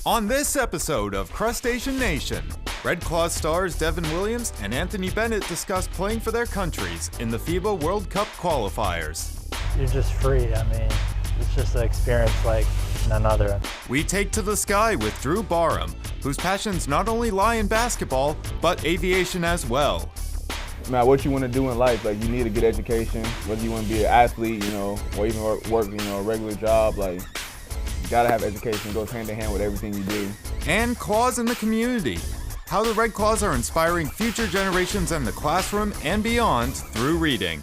On this episode of Crustacean Nation, Red Claw stars Devin Williams and Anthony Bennett discuss playing for their countries in the FIBA World Cup qualifiers. You're just free. I mean, it's just an experience like none other. We take to the sky with Drew Barham, whose passions not only lie in basketball, but aviation as well. No matter what you want to do in life, like you need a good education, whether you want to be an athlete, or even work, a regular job, like you gotta have education. It goes hand in hand with everything you do. And Claws in the community. How the Red Claws are inspiring future generations in the classroom and beyond through reading.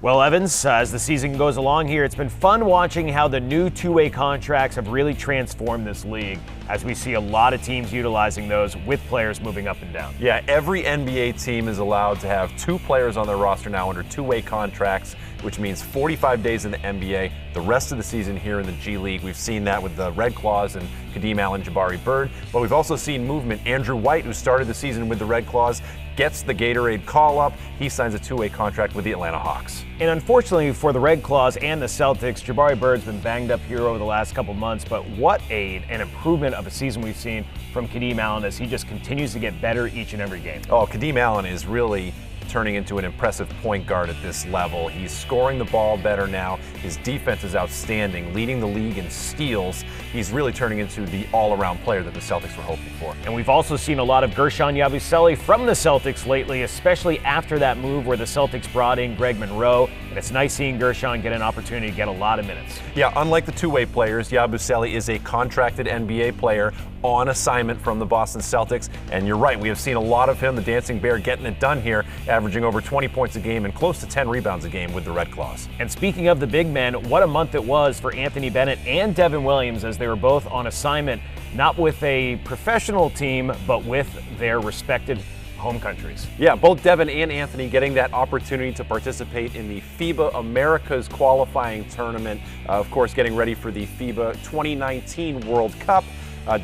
Well, Evans, as the season goes along here, it's been fun watching how the new two-way contracts have really transformed this league, as we see a lot of teams utilizing those with players moving up and down. Yeah, every NBA team is allowed to have two players on their roster now under two-way contracts, which means 45 days in the NBA, the rest of the season here in the G League. We've seen that with the Red Claws and Kadeem Allen-Jabari Bird, but we've also seen movement. Andrew White, who started the season with the Red Claws, gets the Gatorade call-up. He signs a two-way contract with the Atlanta Hawks. And unfortunately for the Red Claws and the Celtics, Jabari Bird's been banged up here over the last couple months, but what an improvement of a season we've seen from Kadeem Allen as he just continues to get better each and every game. Oh, Kadeem Allen is really turning into an impressive point guard at this level. He's scoring the ball better now. His defense is outstanding, leading the league in steals. He's really turning into the all-around player that the Celtics were hoping for. And we've also seen a lot of Guerschon Yabusele from the Celtics lately, especially after that move where the Celtics brought in Greg Monroe. And it's nice seeing Guerschon get an opportunity to get a lot of minutes. Yeah, unlike the two-way players, Yabusele is a contracted NBA player on assignment from the Boston Celtics. And you're right, we have seen a lot of him, the Dancing Bear, getting it done here, averaging over 20 points a game and close to 10 rebounds a game with the Red Claws. And speaking of the big men, what a month it was for Anthony Bennett and Devin Williams as they were both on assignment, not with a professional team, but with their respected home countries. Yeah, both Devin and Anthony getting that opportunity to participate in the FIBA Americas qualifying tournament. Of course, getting ready for the FIBA 2019 World Cup.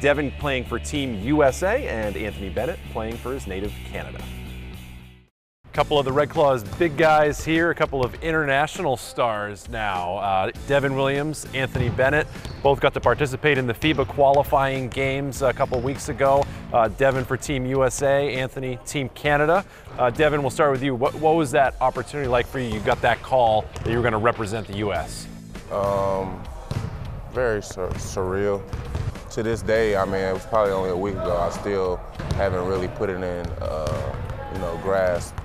Devin playing for Team USA and Anthony Bennett playing for his native Canada. A couple of the Red Claws big guys here, a couple of international stars now. Devin Williams, Anthony Bennett, both got to participate in the FIBA qualifying games a couple weeks ago. Devin for Team USA, Anthony Team Canada. Devin, we'll start with you. What was that opportunity like for you? You got that call that you were going to represent the U.S. Very surreal. To this day, I mean, it was probably only a week ago. I still haven't really put it in, grasp.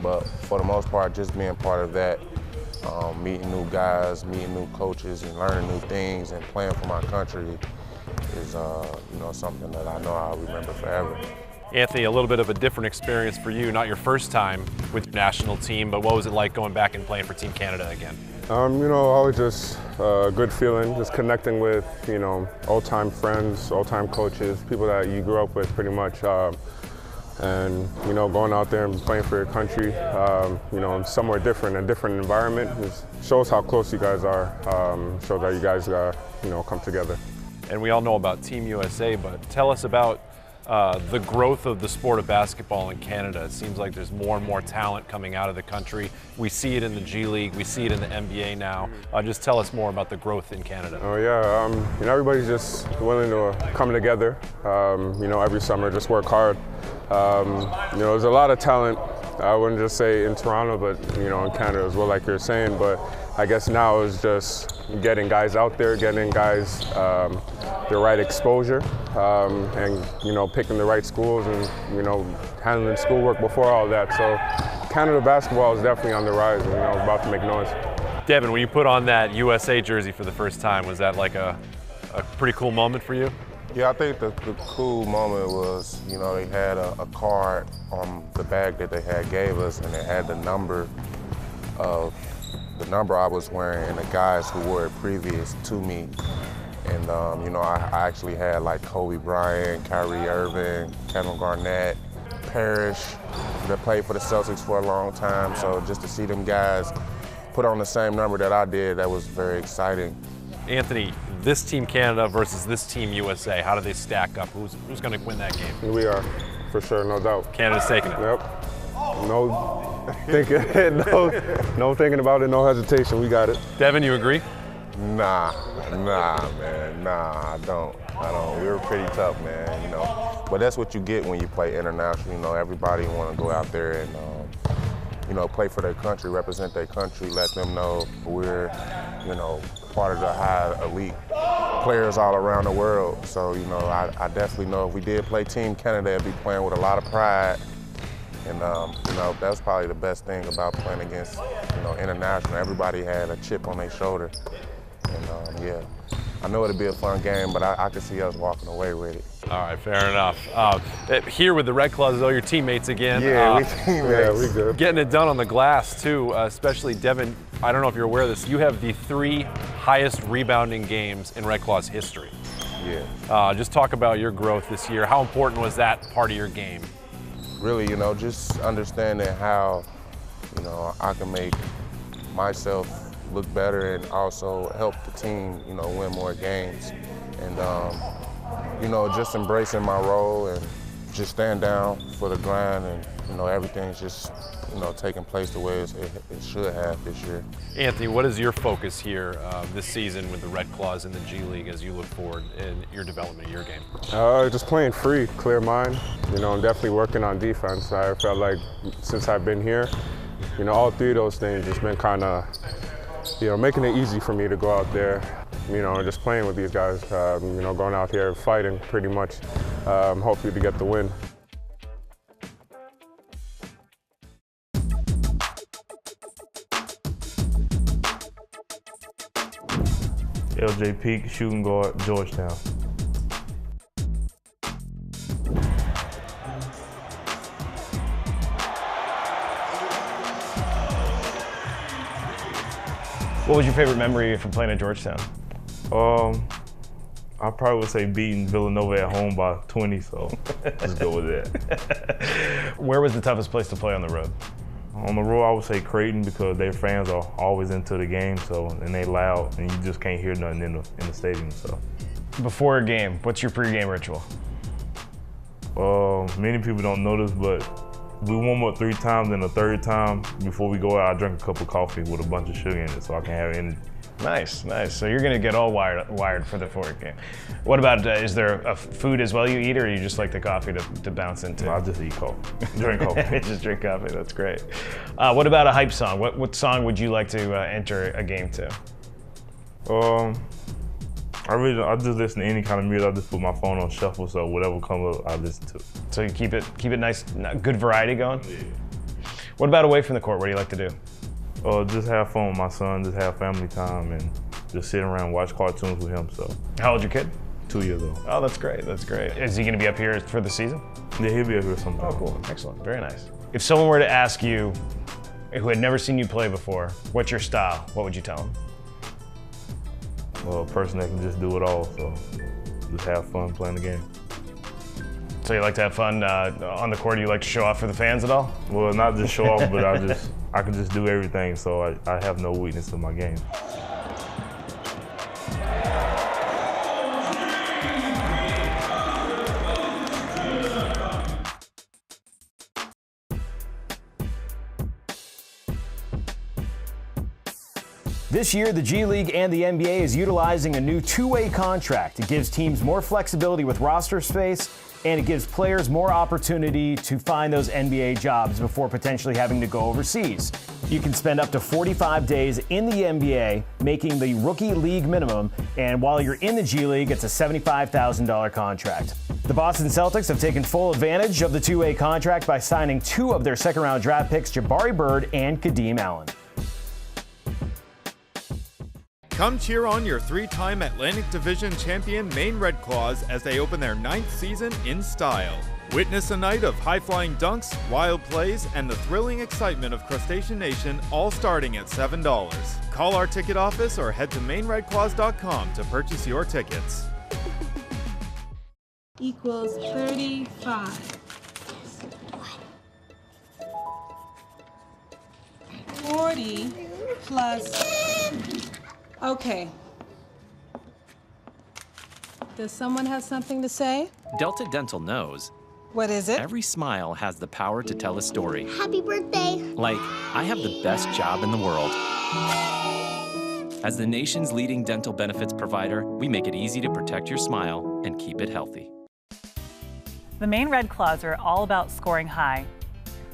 But for the most part, just being part of that, meeting new guys, meeting new coaches, and learning new things, and playing for my country is, something that I know I'll remember forever. Anthony, a little bit of a different experience for you. Not your first time with the national team, but what was it like going back and playing for Team Canada again? Always just a good feeling, just connecting with, old-time friends, old-time coaches, people that you grew up with pretty much. And, going out there and playing for your country, somewhere different, a different environment, shows how close you guys are, shows that you guys, come together. And we all know about Team USA, but tell us about the growth of the sport of basketball in Canada. It seems like there's more and more talent coming out of the country. We see it in the G League, we see it in the NBA now. Just tell us more about the growth in Canada. Oh yeah, everybody's just willing to come together, every summer, just work hard. There's a lot of talent, I wouldn't just say in Toronto, but in Canada as well, like you're saying, but I guess now is just getting guys out there, getting guys the right exposure, and picking the right schools and handling schoolwork before all that. So Canada basketball is definitely on the rise and about to make noise. Devin, when you put on that USA jersey for the first time, was that like a pretty cool moment for you? Yeah, I think the cool moment was, they had a card on the bag that they had gave us, and it had the number I was wearing and the guys who wore it previous to me. And, you know, I actually had like Kobe Bryant, Kyrie Irving, Kevin Garnett, Parrish, that played for the Celtics for a long time. So just to see them guys put on the same number that I did, that was very exciting. Anthony, this Team Canada versus this Team USA, how do they stack up? Who's going to win that game? We are, for sure, no doubt. Canada's taking it. Yep. No thinking, no thinking about it, no hesitation. We got it. Devin, you agree? Nah, man, I don't. We were pretty tough, man, you know. But that's what you get when you play international. You know, everybody want to go out there and, you know, play for their country, represent their country, let them know we're, you know, part of the high elite players all around the world. So, you know, I definitely know if we did play Team Canada, it'd be playing with a lot of pride. And, you know, that's probably the best thing about playing against, you know, international. Everybody had a chip on their shoulder. And, yeah, I know it'd be a fun game, but I could see us walking away with it. All right, fair enough. Here with the Red Claws, though, your teammates again. Yeah, we teammates. Yeah, we good. Getting it done on the glass, too, especially Devin. I don't know if you're aware of this. You have the 3 highest rebounding games in Red Claws history. Yeah. Just talk about your growth this year. How important was that part of your game? Really, you know, just understanding how, you know, I can make myself look better and also help the team, you know, win more games. And, you know, just embracing my role and just stand down for the grind, and, you know, everything's just, you know, taking place the way it should have this year. Anthony, what is your focus here this season with the Red Claws in the G League as you look forward in your development of your game? Just playing free, clear mind. You know, I'm definitely working on defense. I felt like since I've been here, you know, all 3 of those things just been kind of, you know, making it easy for me to go out there, you know, and just playing with these guys, you know, going out here fighting pretty much, hopefully to get the win. LJ Peak, shooting guard, Georgetown. What was your favorite memory from playing at Georgetown? I probably would say beating Villanova at home by 20, so let's go with that. Where was the toughest place to play on the road? On the road, I would say Creighton, because their fans are always into the game, and they loud, and you just can't hear nothing in the stadium. So, before a game, what's your pregame ritual? Many people don't know this, but we warm up 3 times, and the 3rd time before we go out, I drink a cup of coffee with a bunch of sugar in it, so I can have energy. Nice, nice. So you're gonna get all wired for the forward game. What about, is there a food as well you eat, or you just like the coffee to bounce into? No, I just eat coffee, drink coffee. Just drink coffee, that's great. What about a hype song? What song would you like to enter a game to? I just listen to any kind of music. I just put my phone on shuffle, so whatever comes up, I listen to. So you keep it nice, good variety going? Yeah. What about away from the court? What do you like to do? Just have fun with my son, just have family time, and just sit around and watch cartoons with him. So. How old's your kid? 2 years old. Oh, that's great, that's great. Is he gonna be up here for the season? Yeah, he'll be up here sometime. Oh, cool, excellent, very nice. If someone were to ask you, who had never seen you play before, what's your style, what would you tell them? Well, a person that can just do it all, so just have fun playing the game. So you like to have fun on the court? Do you like to show off for the fans at all? Well, not just show off, but I can just do everything, so I have no weakness in my game. This year, the G League and the NBA is utilizing a new 2-way contract. It gives teams more flexibility with roster space, and it gives players more opportunity to find those NBA jobs before potentially having to go overseas. You can spend up to 45 days in the NBA, making the rookie league minimum, and while you're in the G League, it's a $75,000 contract. The Boston Celtics have taken full advantage of the 2-way contract by signing 2 of their second-round draft picks, Jabari Bird and Kadeem Allen. Come cheer on your 3-time Atlantic Division champion Maine Red Claws as they open their 9th season in style. Witness a night of high-flying dunks, wild plays, and the thrilling excitement of Crustacean Nation, all starting at $7. Call our ticket office or head to MaineRedClaws.com to purchase your tickets. Equals 35. 40 plus, okay. Does someone have something to say? Delta Dental knows. What is it? Every smile has the power to tell a story. Happy birthday. Like, I have the best job in the world. As the nation's leading dental benefits provider, we make it easy to protect your smile and keep it healthy. The Maine Red Claws are all about scoring high.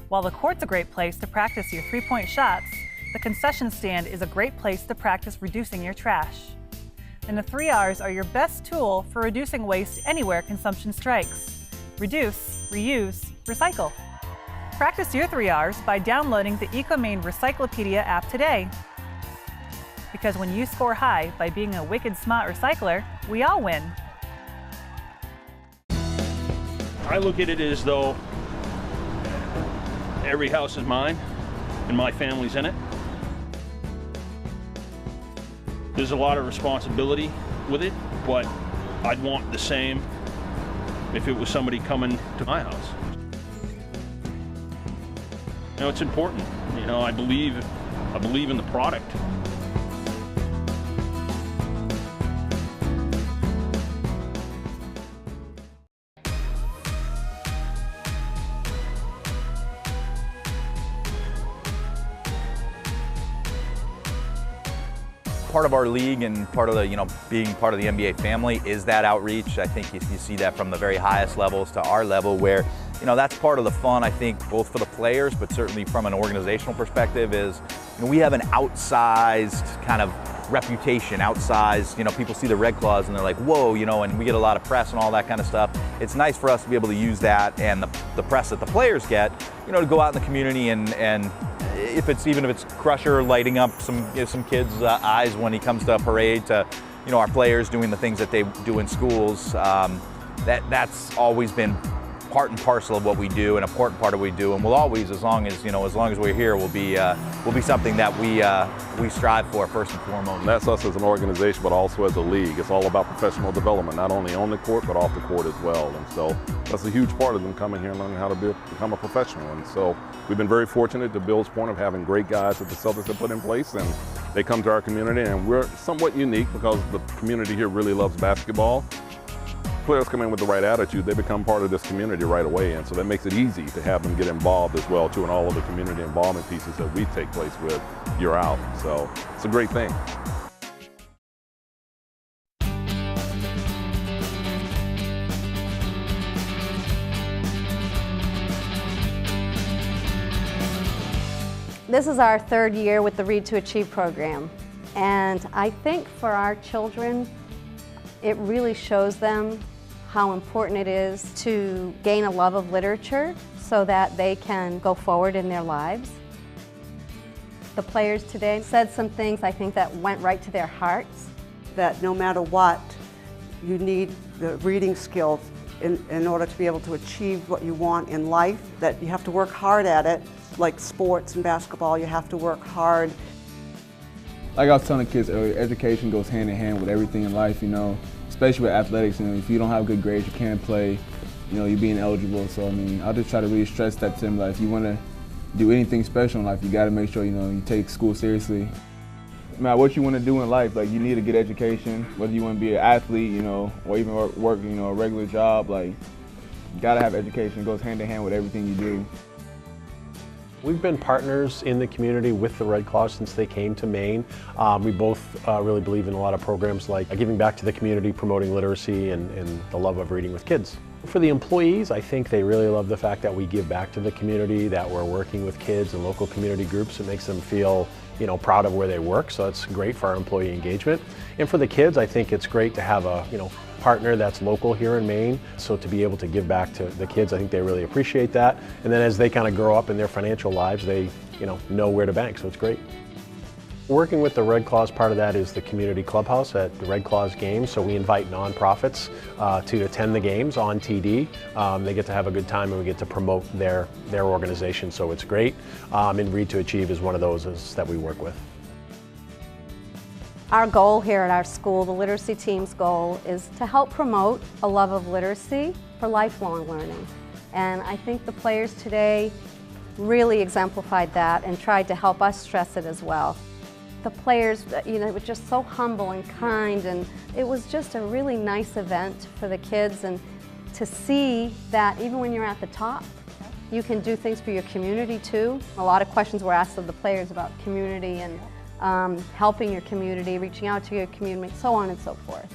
While the court's a great place to practice your three-point shots, the concession stand is a great place to practice reducing your trash. And the 3 R's are your best tool for reducing waste anywhere consumption strikes. Reduce, reuse, recycle. Practice your 3 R's by downloading the EcoMaine Recyclopedia app today. Because when you score high by being a wicked smart recycler, we all win. I look at it as though every house is mine and my family's in it. There's a lot of responsibility with it, but I'd want the same if it was somebody coming to my house. You know, it's important. You know, I believe in the product. Part of our league and part of the, being part of the NBA family is that outreach. I think you see that from the very highest levels to our level where, that's part of the fun, I think, both for the players, but certainly from an organizational perspective is, we have an outsized kind of reputation, outsized, people see the Red Claws and they're like, whoa, and we get a lot of press and all that kind of stuff. It's nice for us to be able to use that and the press that the players get, to go out in the community and even if it's Crusher lighting up some kids' eyes when he comes to a parade, to our players doing the things that they do in schools. That's always been part and parcel of what we do, an important part of what we do, and we'll always, as long as we're here, will be something that we strive for first and foremost. And that's us as an organization, but also as a league. It's all about professional development, not only on the court, but off the court as well. And so that's a huge part of them coming here and learning how to become a professional. And so we've been very fortunate, to Bill's point, of having great guys that the Celtics have put in place, and they come to our community, and we're somewhat unique because the community here really loves basketball. Players come in with the right attitude, they become part of this community right away, and so that makes it easy to have them get involved as well too, in all of the community involvement pieces that we take place with year out. So it's a great thing. This is our 3rd year with the Read to Achieve program, and I think for our children, it really shows them how important it is to gain a love of literature so that they can go forward in their lives. The players today said some things I think that went right to their hearts. That no matter what, you need the reading skills in order to be able to achieve what you want in life, that you have to work hard at it, like sports and basketball, you have to work hard. Like I was telling kids earlier, education goes hand in hand with everything in life, especially with athletics. If you don't have good grades, you can't play, you're being eligible. So, I'll just try to really stress that to them. Like, if you want to do anything special in life, you got to make sure, you take school seriously. No matter what you want to do in life, like, you need a good education, whether you want to be an athlete, or even work, a regular job. Like, you got to have education. It goes hand in hand with everything you do. We've been partners in the community with the Red Claws since they came to Maine. We both really believe in a lot of programs like giving back to the community, promoting literacy, and the love of reading with kids. For the employees, I think they really love the fact that we give back to the community, that we're working with kids and local community groups. It makes them feel, proud of where they work, so it's great for our employee engagement. And for the kids, I think it's great to have a, partner that's local here in Maine. So to be able to give back to the kids, I think they really appreciate that. And then as they kind of grow up in their financial lives, they know where to bank, so it's great. Working with the Red Claws, part of that is the community clubhouse at the Red Claws games, so we invite nonprofits to attend the games on TD. They get to have a good time and we get to promote their organization, so it's great. And Read to Achieve is one of those that we work with. Our goal here at our school, the literacy team's goal, is to help promote a love of literacy for lifelong learning. And I think the players today really exemplified that and tried to help us stress it as well. The players, were just so humble and kind, and it was just a really nice event for the kids, and to see that even when you're at the top, you can do things for your community too. A lot of questions were asked of the players about community and helping your community, reaching out to your community, so on and so forth.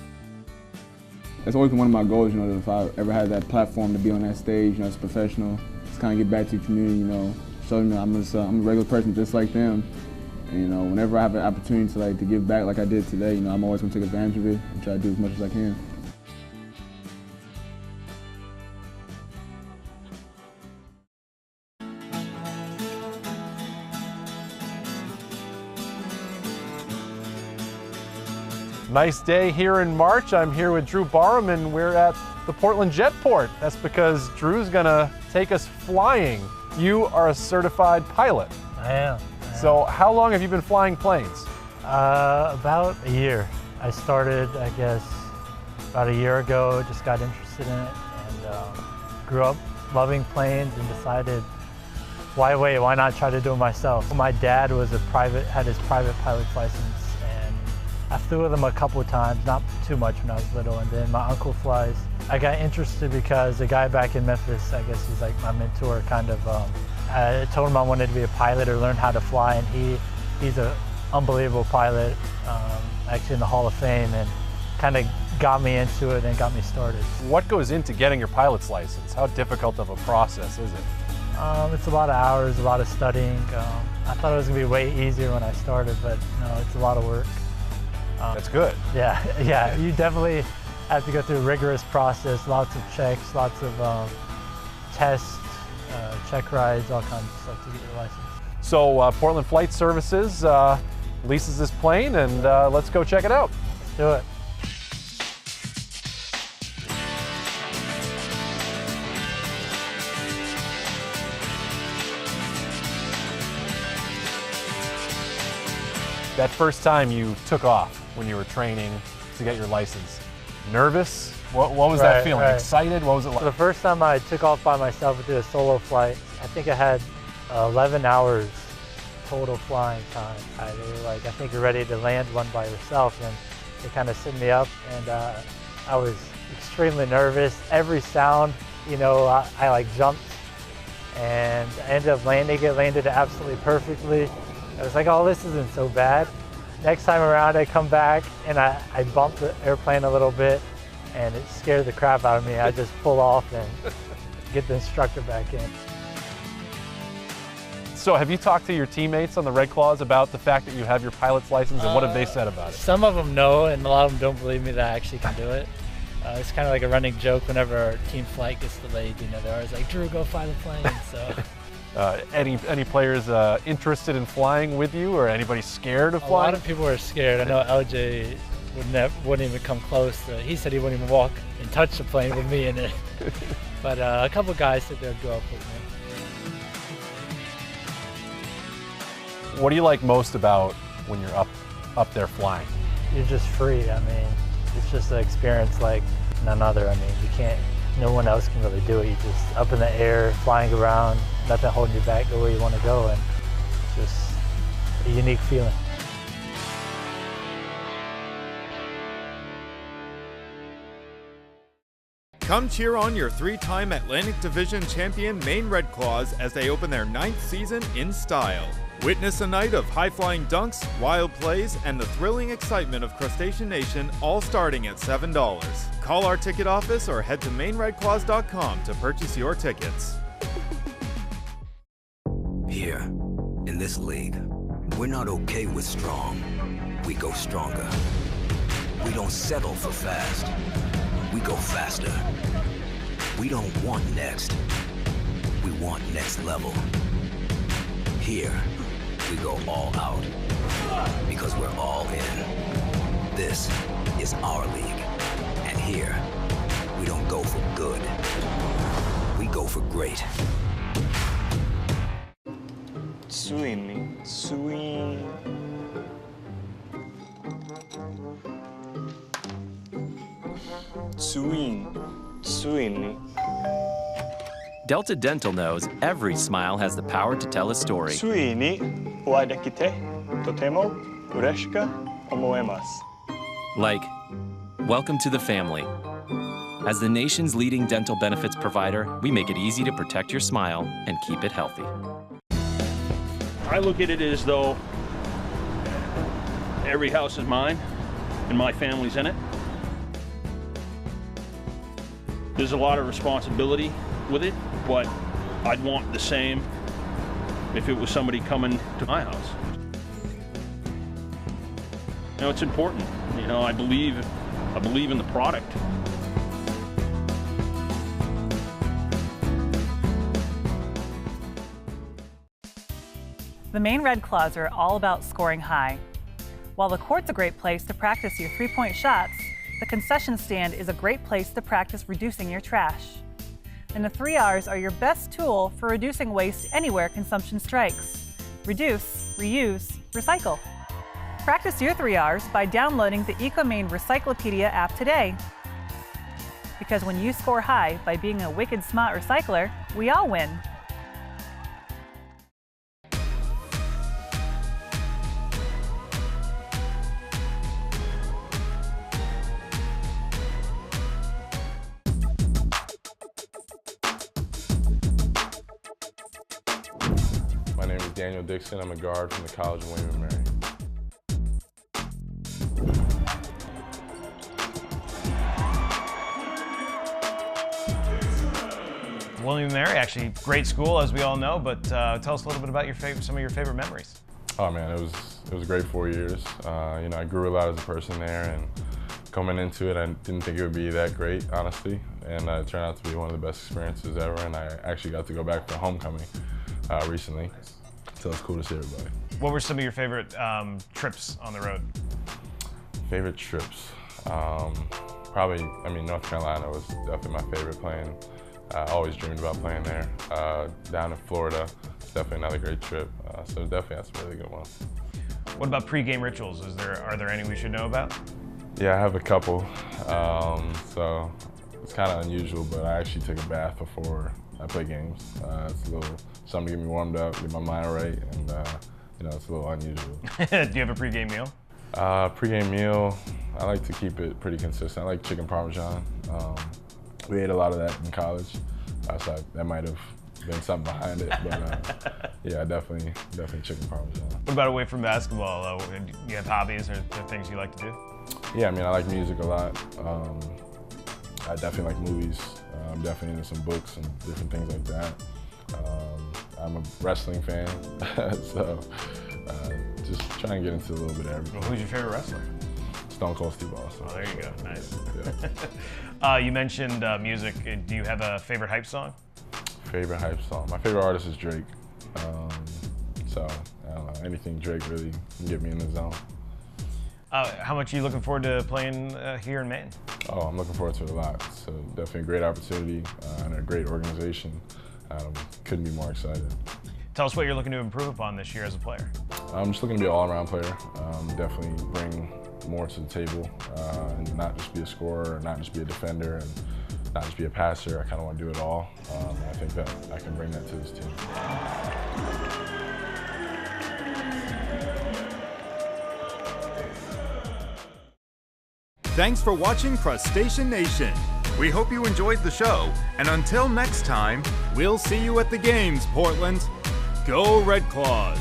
That's always been one of my goals, if I ever had that platform to be on that stage, as a professional, just kind of get back to the community, show them I'm a regular person just like them. And, whenever I have an opportunity to give back like I did today, I'm always going to take advantage of it and try to do as much as I can. Nice day here in March. I'm here with Drew Barham and we're at the Portland Jetport. That's because Drew's gonna take us flying. You are a certified pilot. I am. So how long have you been flying planes? About a year. I started, I guess, about a year ago, just got interested in it and grew up loving planes and decided, why wait, why not try to do it myself? My dad was had his private pilot's license, and I flew with him a couple of times, not too much when I was little, and then my uncle flies. I got interested because a guy back in Memphis, I guess he's like my mentor, kind of, I told him I wanted to be a pilot or learn how to fly, and he's an unbelievable pilot, actually in the Hall of Fame, and kind of got me into it and got me started. What goes into getting your pilot's license? How difficult of a process is it? It's a lot of hours, a lot of studying. I thought it was going to be way easier when I started, but no, it's a lot of work. That's good. Yeah, you definitely have to go through a rigorous process, lots of checks, lots of tests, check rides, all kinds of stuff to get your license. So Portland Flight Services leases this plane, and let's go check it out. Let's do it. That first time you took off when you were training to get your license, nervous? What was that feeling? Right. Excited? What was it like? So the first time I took off by myself and did a solo flight, I think I had 11 hours total flying time. They were like, I think you're ready to land one by yourself, and they kind of set me up, and I was extremely nervous. Every sound, I like jumped, and I ended up landing it, landed it absolutely perfectly. I was like, oh, this isn't so bad. Next time around, I come back and I bumped the airplane a little bit, and it scared the crap out of me. I just pull off and get the instructor back in. So have you talked to your teammates on the Red Claws about the fact that you have your pilot's license, and what have they said about it? Some of them know, and a lot of them don't believe me that I actually can do it. It's kind of like a running joke whenever our team flight gets delayed. They're always like, Drew, go fly the plane. So. Any players interested in flying with you, or anybody scared of flying? A lot of people are scared. I know LJ wouldn't even come close. He said he wouldn't even walk and touch the plane with me in it. But a couple guys said they'd go up with me. What do you like most about when you're up there flying? You're just free. It's just an experience like none other. No one else can really do it. You're just up in the air, flying around, nothing holding you back, go where you want to go, and it's just a unique feeling. Come cheer on your three-time Atlantic Division champion Maine Red Claws as they open their 9th season in style. Witness a night of high-flying dunks, wild plays, and the thrilling excitement of Crustacean Nation, all starting at $7. Call our ticket office or head to MaineRedClaws.com to purchase your tickets. Here, in this league, we're not okay with strong. We go stronger. We don't settle for fast. We go faster. We don't want next. We want next level. Here, we go all out. Because we're all in. This is our league. And here, we don't go for good. We go for great. Swing. Delta Dental knows every smile has the power to tell a story. ついにお会いできてとても嬉しく思います。 Like, welcome to the family. As the nation's leading dental benefits provider, we make it easy to protect your smile and keep it healthy. I look at it as though every house is mine and my family's in it. There's a lot of responsibility with it, but I'd want the same if it was somebody coming to my house. You know, it's important. You know, I believe in the product. The Maine Red Claws are all about scoring high. While the court's a great place to practice your three-point shots, the concession stand is a great place to practice reducing your trash. And the 3 R's are your best tool for reducing waste anywhere consumption strikes. Reduce, reuse, recycle. Practice your 3 R's by downloading the EcoMaine Recyclopedia app today. Because when you score high by being a wicked smart recycler, we all win. My name is Daniel Dixon. I'm a guard from the College of William and Mary. William & Mary, actually great school, as we all know, but tell us a little bit about some of your favorite memories. Oh man, it was a great 4 years. You know, I grew a lot as a person there, and coming into it, I didn't think it would be that great, honestly, and it turned out to be one of the best experiences ever, and I actually got to go back for homecoming recently, so it's cool to see everybody. What were some of your favorite trips on the road? Favorite trips? Probably, I mean, North Carolina was definitely my favorite playing. I always dreamed about playing there. Down in Florida, it's definitely another great trip. So definitely that's a really good one. What about pre-game rituals? Are there any we should know about? Yeah, I have a couple. So it's kind of unusual, but I actually take a bath before I play games. It's a little something to get me warmed up, get my mind right, and you know, it's a little unusual. Do you have a pre-game meal? Pre-game meal, I like to keep it pretty consistent. I like chicken parmesan. We ate a lot of that in college, so that might have been something behind it. But yeah, definitely chicken parmesan. What about away from basketball? Do you have hobbies or things you like to do? Yeah, I mean, I like music a lot. I definitely like movies. I'm definitely into some books and different things like that. I'm a wrestling fan, so just trying to get into a little bit of everything. Well, who's your favorite wrestler? Stone Cold Steve Austin. Oh, there you go. Nice. Yeah. You mentioned music. Do you have a favorite hype song? Favorite hype song? My favorite artist is Drake. So, I don't know, anything Drake really can get me in the zone. How much are you looking forward to playing here in Maine? Oh, I'm looking forward to it a lot. So definitely a great opportunity and a great organization. Couldn't be more excited. Tell us what you're looking to improve upon this year as a player. I'm just looking to be an all-around player. Definitely bring more to the table and not just be a scorer, not just be a defender, and not just be a passer. I kind of want to do it all. I think that I can bring that to this team. Thanks for watching Crustacean Nation. We hope you enjoyed the show, and until next time, we'll see you at the games, Portland. Go Red Claws!